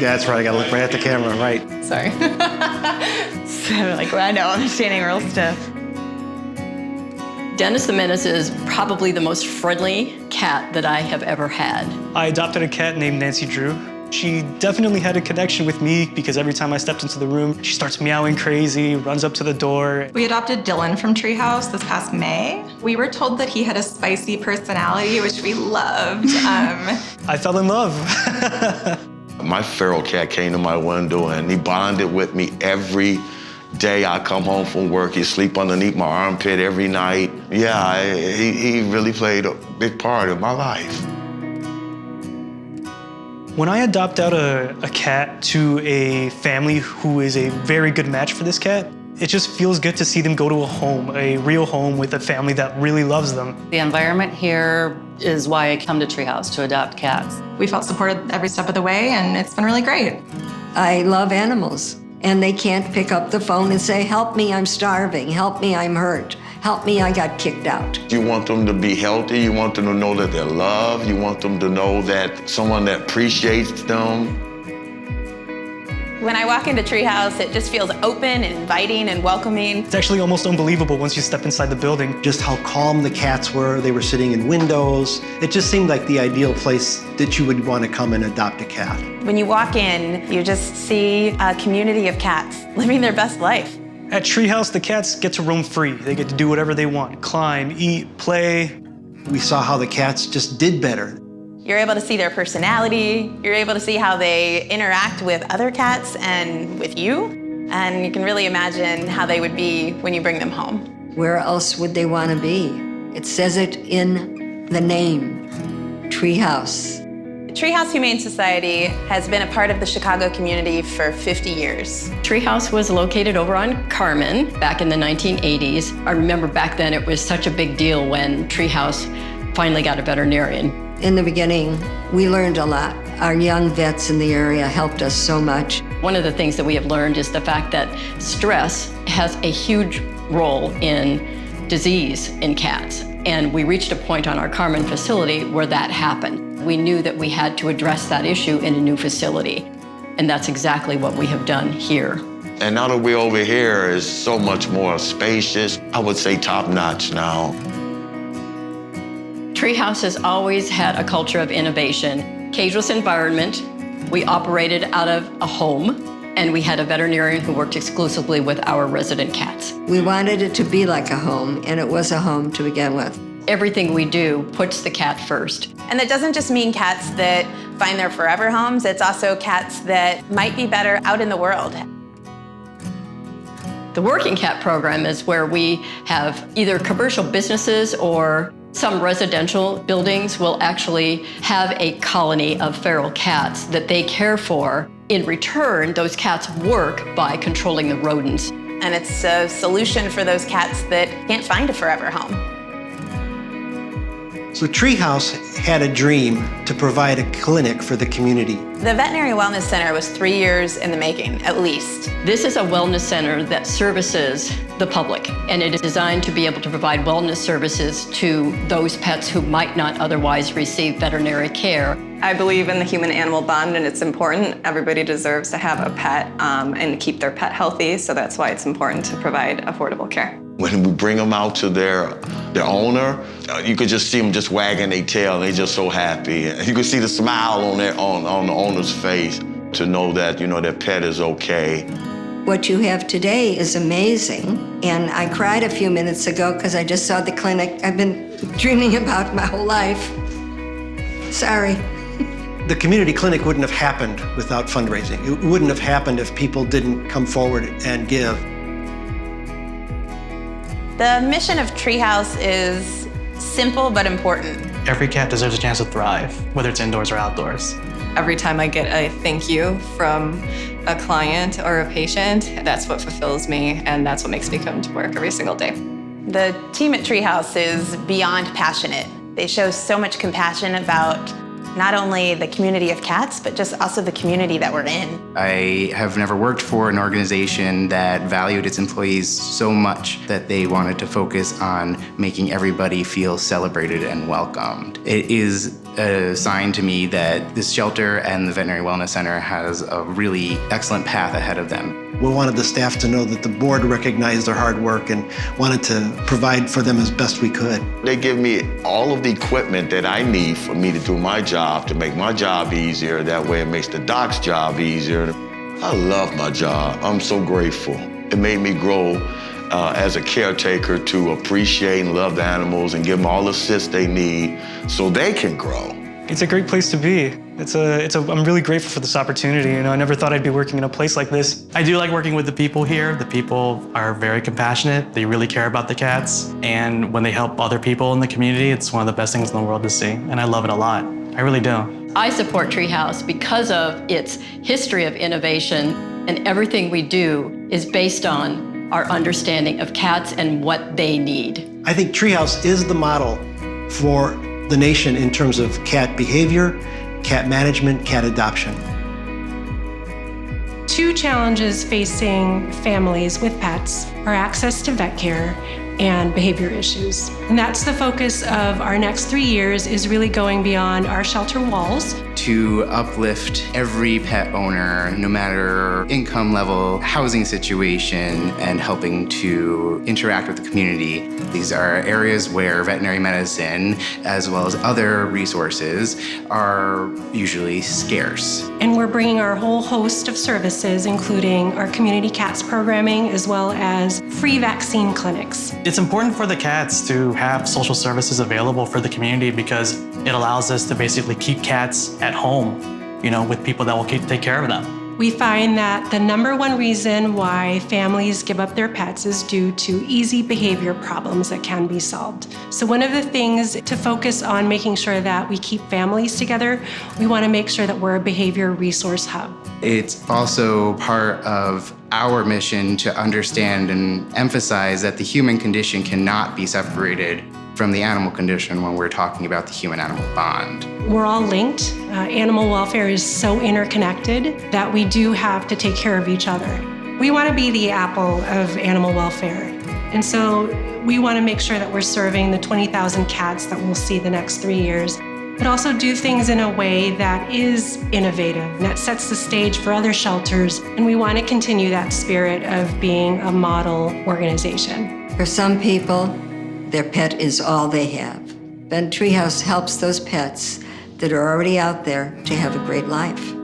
Yeah, that's right. I gotta look right at the camera, right? Sorry. So like, well, I know, I'm standing real stiff. Dennis the Menace is probably the most friendly cat that I have ever had. I adopted a cat named Nancy Drew. She definitely had a connection with me because every time I stepped into the room, she starts meowing crazy, runs up to the door. We adopted Dylan from Treehouse this past May. We were told that he had a spicy personality, which we loved. I fell in love. My feral cat came to my window and he bonded with me every day. I come home from work, he sleep underneath my armpit every night. Yeah, he really played a big part of my life. When I adopt out a cat to a family who is a very good match for this cat, it just feels good to see them go to a home, a real home with a family that really loves them. The environment here is why I come to Treehouse to adopt cats. We felt supported every step of the way, and it's been really great. I love animals, and they can't pick up the phone and say, help me, I'm starving. Help me, I'm hurt. Help me, I got kicked out. You want them to be healthy, you want them to know that they're loved, you want them to know that someone that appreciates them. When I walk into Treehouse, it just feels open and inviting and welcoming. It's actually almost unbelievable once you step inside the building. Just how calm the cats were. They were sitting in windows. It just seemed like the ideal place that you would want to come and adopt a cat. When you walk in, you just see a community of cats living their best life. At Treehouse, the cats get to roam free. They get to do whatever they want, climb, eat, play. We saw how the cats just did better. You're able to see their personality. You're able to see how they interact with other cats and with you. And you can really imagine how they would be when you bring them home. Where else would they want to be? It says it in the name, Treehouse. Treehouse Humane Society has been a part of the Chicago community for 50 years. Treehouse was located over on Carmen back in the 1980s. I remember back then it was such a big deal when Treehouse finally got a veterinarian. In the beginning, we learned a lot. Our young vets in the area helped us so much. One of the things that we have learned is the fact that stress has a huge role in disease in cats. And we reached a point on our Carmen facility where that happened. We knew that we had to address that issue in a new facility. And that's exactly what we have done here. And now that we're over here, is so much more spacious. I would say top-notch now. Treehouse has always had a culture of innovation. Cageless Environment, we operated out of a home, and we had a veterinarian who worked exclusively with our resident cats. We wanted it to be like a home, and it was a home to begin with. Everything we do puts the cat first. And that doesn't just mean cats that find their forever homes, it's also cats that might be better out in the world. The working cat program is where we have either commercial businesses or some residential buildings will actually have a colony of feral cats that they care for. In return, those cats work by controlling the rodents. And it's a solution for those cats that can't find a forever home. So Treehouse had a dream to provide a clinic for the community. The Veterinary Wellness Center was 3 years in the making, at least. This is a wellness center that services the public, and it is designed to be able to provide wellness services to those pets who might not otherwise receive veterinary care. I believe in the human-animal bond, and it's important. Everybody deserves to have a pet and keep their pet healthy, so that's why it's important to provide affordable care. When we bring them out to their owner, you could just see them just wagging their tail, and they're just so happy. And you could see the smile on the owner's face to know that, you know, their pet is okay. What you have today is amazing, and I cried a few minutes ago because I just saw the clinic I've been dreaming about my whole life. Sorry. The community clinic wouldn't have happened without fundraising. It wouldn't have happened if people didn't come forward and give. The mission of Treehouse is simple but important. Every cat deserves a chance to thrive, whether it's indoors or outdoors. Every time I get a thank you from a client or a patient, that's what fulfills me, and that's what makes me come to work every single day. The team at Treehouse is beyond passionate. They show so much compassion about not only the community of cats, but just also the community that we're in. I have never worked for an organization that valued its employees so much that they wanted to focus on making everybody feel celebrated and welcomed. It is a sign to me that this shelter and the Veterinary Wellness Center has a really excellent path ahead of them. We wanted the staff to know that the board recognized their hard work and wanted to provide for them as best we could. They give me all of the equipment that I need for me to do my job, to make my job easier. That way it makes the doc's job easier. I love my job. I'm so grateful. It made me grow as a caretaker to appreciate and love the animals and give them all the assist they need so they can grow. It's a great place to be. I'm really grateful for this opportunity. I never thought I'd be working in a place like this. I do like working with the people here. The people are very compassionate. They really care about the cats. And when they help other people in the community, it's one of the best things in the world to see. And I love it a lot. I really do. I support Treehouse because of its history of innovation, and everything we do is based on our understanding of cats and what they need. I think Treehouse is the model for the nation in terms of cat behavior, cat management, cat adoption. Two challenges facing families with pets are access to vet care and behavior issues. And that's the focus of our next 3 years, is really going beyond our shelter walls. To uplift every pet owner, no matter income level, housing situation, and helping to interact with the community. These are areas where veterinary medicine, as well as other resources, are usually scarce. And we're bringing our whole host of services, including our community cats programming, as well as free vaccine clinics. It's important for the cats to have social services available for the community because it allows us to basically keep cats at home, with people that will take care of them. We find that the number one reason why families give up their pets is due to easy behavior problems that can be solved. So one of the things to focus on making sure that we keep families together, we want to make sure that we're a behavior resource hub. It's also part of our mission to understand and emphasize that the human condition cannot be separated from the animal condition when we're talking about the human-animal bond. We're all linked. Animal welfare is so interconnected that we do have to take care of each other. We want to be the apple of animal welfare. And so we want to make sure that we're serving the 20,000 cats that we'll see the next 3 years, but also do things in a way that is innovative, and that sets the stage for other shelters. And we want to continue that spirit of being a model organization. For some people, their pet is all they have. And Treehouse helps those pets that are already out there to have a great life.